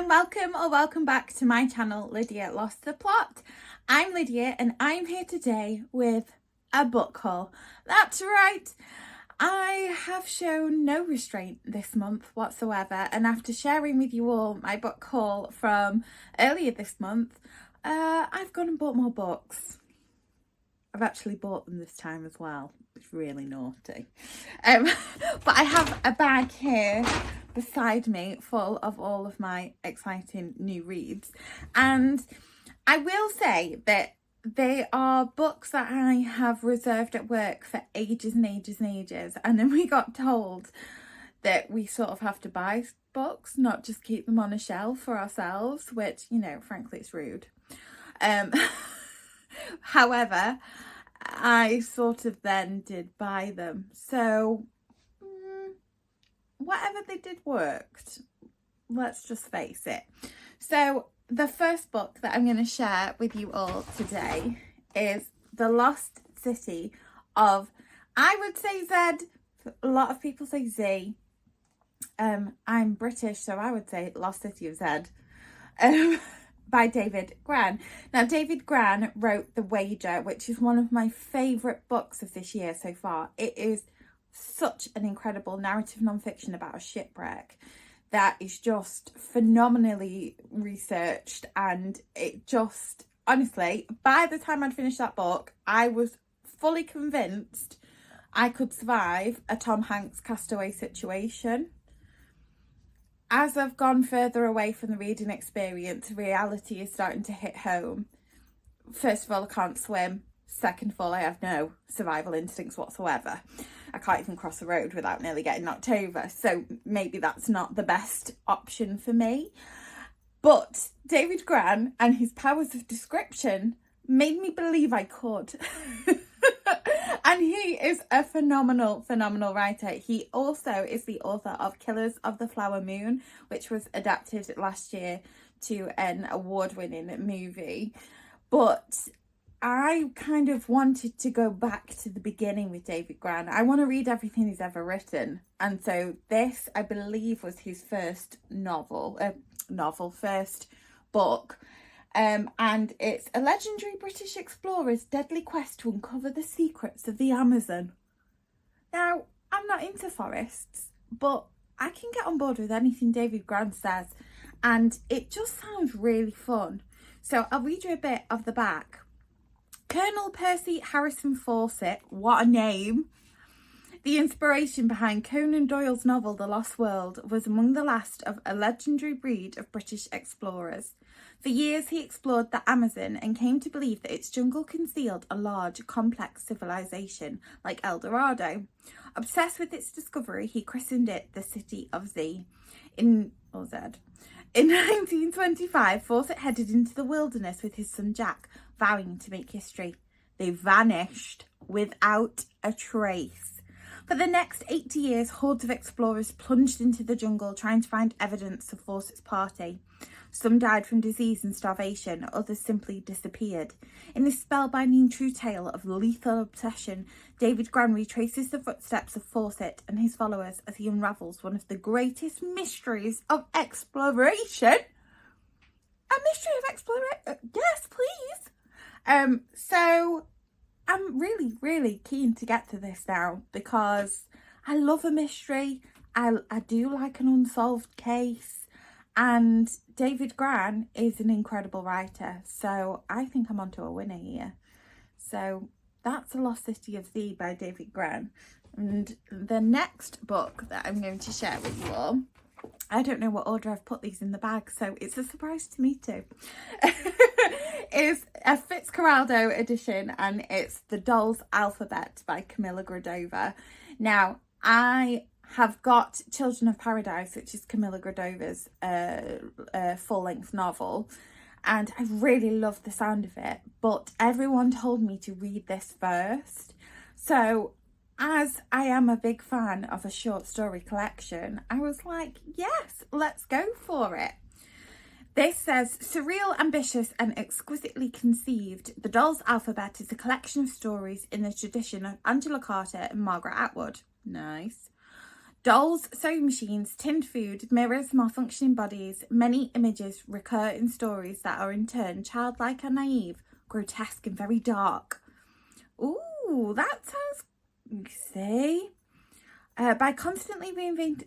and welcome or welcome back to my channel, Lydia Lost the Plot. I'm Lydia and I'm here today with a book haul. That's right, I have shown no restraint this month whatsoever, and after sharing with you all my book haul from earlier this month, I've gone and bought more books. I've actually bought them this time as well. It's really naughty. But I have a bag here beside me full of all of my exciting new reads, and I will say that they are books that I have reserved at work for ages and ages and ages, and then we got told that we sort of have to buy books, not just keep them on a shelf for ourselves, which, you know, frankly, it's rude. However, I sort of then did buy them, so whatever they did worked, let's just face it. So the first book that I'm going to share with you all today is The Lost City of, I would say Z, a lot of people say Z. I'm British, so I would say Lost City of Z. By David Grann. Now, David Grann wrote The Wager, which is one of my favourite books of this year so far. It is such an incredible narrative non-fiction about a shipwreck that is just phenomenally researched, and it just, honestly, by the time I'd finished that book, I was fully convinced I could survive a Tom Hanks castaway situation. As I've gone further away from the reading experience, reality is starting to hit home. First of all, I can't swim. Second of all, I have no survival instincts whatsoever. I can't even cross a road without nearly getting knocked over. So maybe that's not the best option for me. But David Grann and his powers of description made me believe I could. And he is a phenomenal writer. He also is the author of Killers of the Flower Moon, which was adapted last year to an award-winning movie. But I kind of wanted to go back to the beginning with David Grann. I want to read everything he's ever written. And so this, I believe, was his first first book. And it's a legendary British explorer's deadly quest to uncover the secrets of the Amazon. Now, I'm not into forests, but I can get on board with anything David Grann says, and it just sounds really fun. So I'll read you a bit of the back. Colonel Percy Harrison Fawcett, what a name! The inspiration behind Conan Doyle's novel The Lost World was among the last of a legendary breed of British explorers. For years he explored the Amazon and came to believe that its jungle concealed a large, complex civilization like El Dorado. Obsessed with its discovery, he christened it the City of Z. In 1925, Fawcett headed into the wilderness with his son Jack, vowing to make history. They vanished without a trace. For the next 80 years, hordes of explorers plunged into the jungle trying to find evidence of Fawcett's party. Some died from disease and starvation, others simply disappeared. In this spellbinding true tale of lethal obsession, David Grann retraces the footsteps of Fawcett and his followers as he unravels one of the greatest mysteries of exploration. A mystery of exploration? Yes, please. So I'm really keen to get to this now because I love a mystery. I do like an unsolved case. And David Grann is an incredible writer, so I think I'm onto a winner here. So that's The Lost City of Z by David Grann. And the next book that I'm going to share with you all, I don't know what order I've put these in the bag, so it's a surprise to me too, is a Fitzcarraldo edition, and it's The Doll's Alphabet by Camilla Grudova. Now, I have got Children of Paradise, which is Camilla Grudova's full-length novel, and I really love the sound of it, but everyone told me to read this first. So as I am a big fan of a short story collection, I was like, yes, let's go for it. This says, surreal, ambitious and exquisitely conceived, The Doll's Alphabet is a collection of stories in the tradition of Angela Carter and Margaret Atwood. Nice. Dolls, sewing machines, tinned food, mirrors, malfunctioning bodies, many images recur in stories that are in turn childlike and naive, grotesque and very dark. Ooh, that sounds, you see? By constantly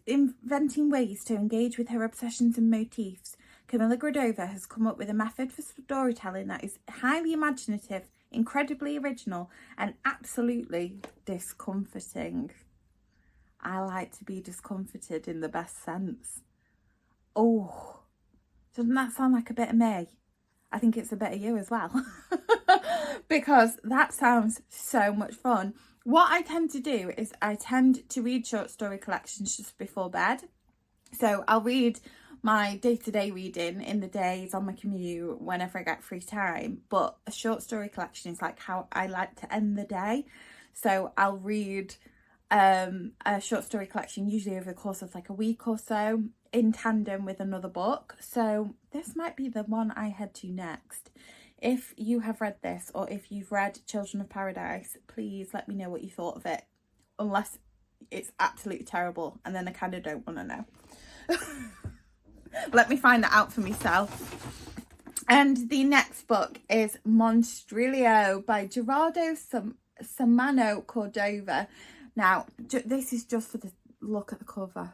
inventing ways to engage with her obsessions and motifs, Camilla Grudova has come up with a method for storytelling that is highly imaginative, incredibly original, and absolutely discomforting. I like to be discomforted in the best sense. Oh, doesn't that sound like a bit of me? I think it's a bit of you as well. Because that sounds so much fun. What I tend to do is I tend to read short story collections just before bed. So I'll read my day-to-day reading in the days on my commute whenever I get free time. But a short story collection is like how I like to end the day. So I'll read a short story collection usually over the course of like a week or so in tandem with another book. So this might be the one I head to next. If you have read this, or if you've read Children of Paradise, please let me know what you thought of it, unless it's absolutely terrible, and then I kind of don't want to know. Let me find that out for myself. And the next book is Monstrilio by Gerardo, Samano, Cordova. Now, this is just for the look at the cover.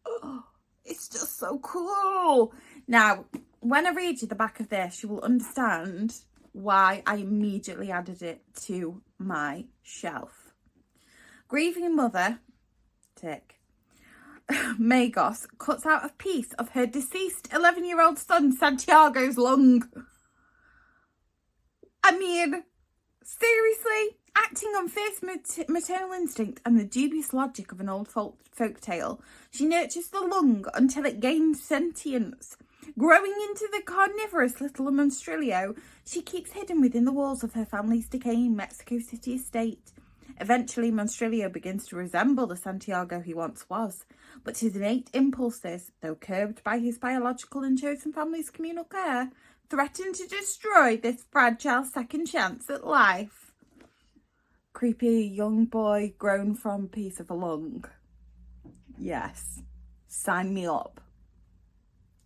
Oh, it's just so cool. Now, when I read you the back of this, you will understand why I immediately added it to my shelf. Grieving mother, tick, Magos cuts out a piece of her deceased 11-year-old son Santiago's lung. I mean, seriously? Acting on fierce maternal instinct and the dubious logic of an old folk tale, she nurtures the lung until it gains sentience. Growing into the carnivorous little Monstrilio, she keeps hidden within the walls of her family's decaying Mexico City estate. Eventually, Monstrilio begins to resemble the Santiago he once was, but his innate impulses, though curbed by his biological and chosen family's communal care, threaten to destroy this fragile second chance at life. Creepy young boy grown from a piece of a lung. Yes, sign me up.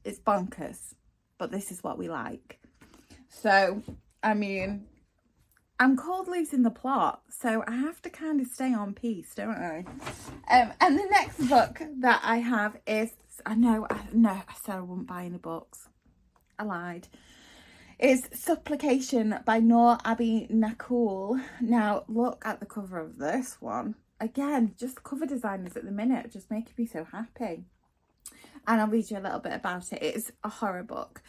It's bonkers, but this is what we like. So, I mean, I'm called losing the plot, so I have to kind of stay on piece, don't I? And the next book that I have is, I said I wouldn't buy any books. I lied. Is Supplication by Nour Abi-Nakhoul. Now, look at the cover of this one. Again, just cover designers at the minute just making me so happy. And I'll read you a little bit about it. It is a horror book.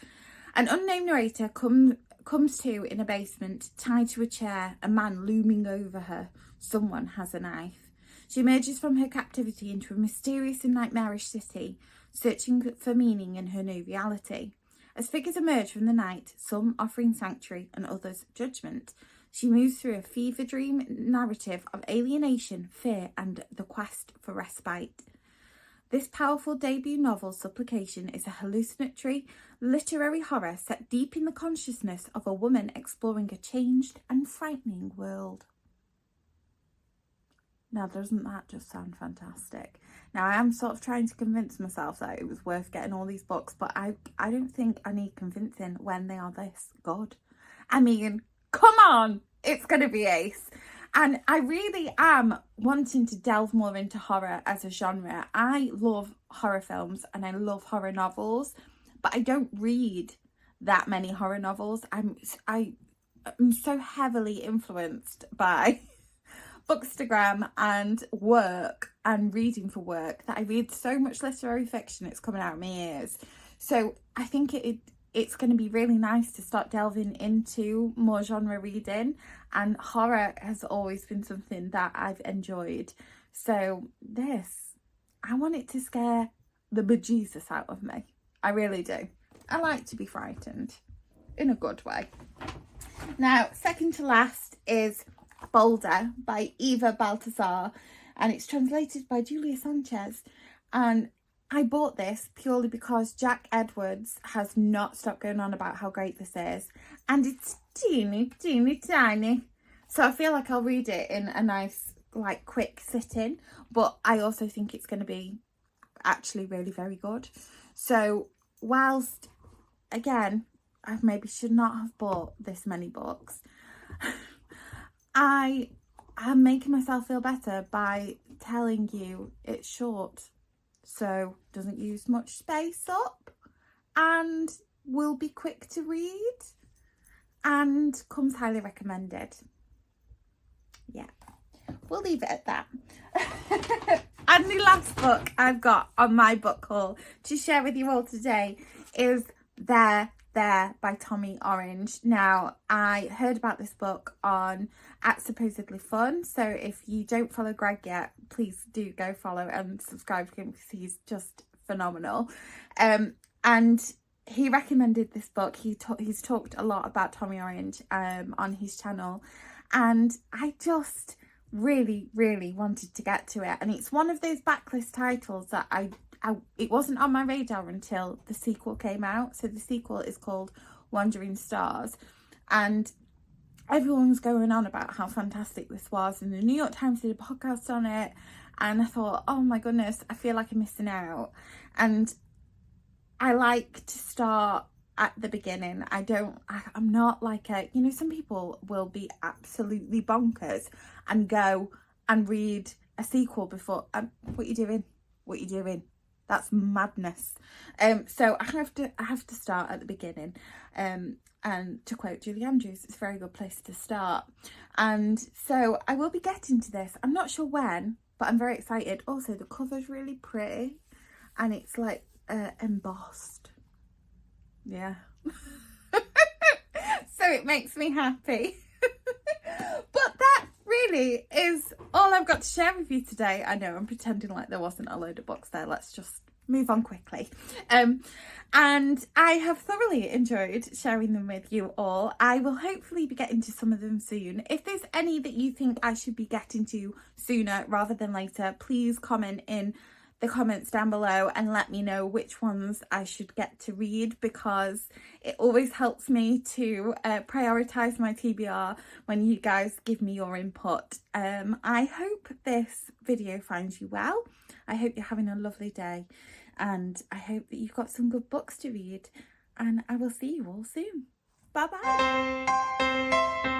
An unnamed narrator comes to in a basement, tied to a chair, a man looming over her. Someone has a knife. She emerges from her captivity into a mysterious and nightmarish city, searching for meaning in her new reality. As figures emerge from the night, some offering sanctuary and others judgment, she moves through a fever dream narrative of alienation, fear, and the quest for respite. This powerful debut novel, Supplication, is a hallucinatory literary horror set deep in the consciousness of a woman exploring a changed and frightening world. Now, doesn't that just sound fantastic? Now, I am sort of trying to convince myself that it was worth getting all these books, but I don't think I need convincing when they are this good. I mean, come on, it's going to be ace. And I really am wanting to delve more into horror as a genre. I love horror films and I love horror novels, but I don't read that many horror novels. I'm so heavily influenced by Bookstagram and work and reading for work that I read so much literary fiction it's coming out of my ears. So I think it's going to be really nice to start delving into more genre reading, and horror has always been something that I've enjoyed. So I want it to scare the bejesus out of me. I really do. I like to be frightened in a good way. Now, second to last is Boulder by Eva Baltasar, and it's translated by Julia Sanchez. And I bought this purely because Jack Edwards has not stopped going on about how great this is, and it's teeny tiny. So I feel like I'll read it in a nice like quick sitting, but I also think it's going to be actually really very good. So whilst again I maybe should not have bought this many books, I am making myself feel better by telling you it's short, so doesn't use much space up and will be quick to read and comes highly recommended. Yeah, we'll leave it at that. And the last book I've got on my book haul to share with you all today is There by Tommy Orange. Now, I heard about this book on @supposedly fun, so if you don't follow Greg yet, please do go follow and subscribe to him because he's just phenomenal. And he recommended this book. He's talked a lot about Tommy Orange on his channel, and I just really wanted to get to it. And it's one of those backlist titles that it wasn't on my radar until the sequel came out. So the sequel is called Wandering Stars, and everyone was going on about how fantastic this was, and the New York Times did a podcast on it, and I thought, oh my goodness, I feel like I'm missing out. And I like to start at the beginning. I'm not like some people will be absolutely bonkers and go and read a sequel before. What you doing? That's madness. So I have to start at the beginning. And to quote Julie Andrews, it's a very good place to start. And so I will be getting to this. I'm not sure when, but I'm very excited. Also, the cover's really pretty, and it's like embossed. Yeah. So it makes me happy. But that really is all I've got to share with you today. I know I'm pretending like there wasn't a load of books there. Let's just move on quickly. And I have thoroughly enjoyed sharing them with you all. I will hopefully be getting to some of them soon. If there's any that you think I should be getting to sooner rather than later, please comment in the comments down below and let me know which ones I should get to read, because it always helps me to prioritise my TBR when you guys give me your input. I hope this video finds you well. I hope you're having a lovely day, and I hope that you've got some good books to read, and I will see you all soon. Bye bye.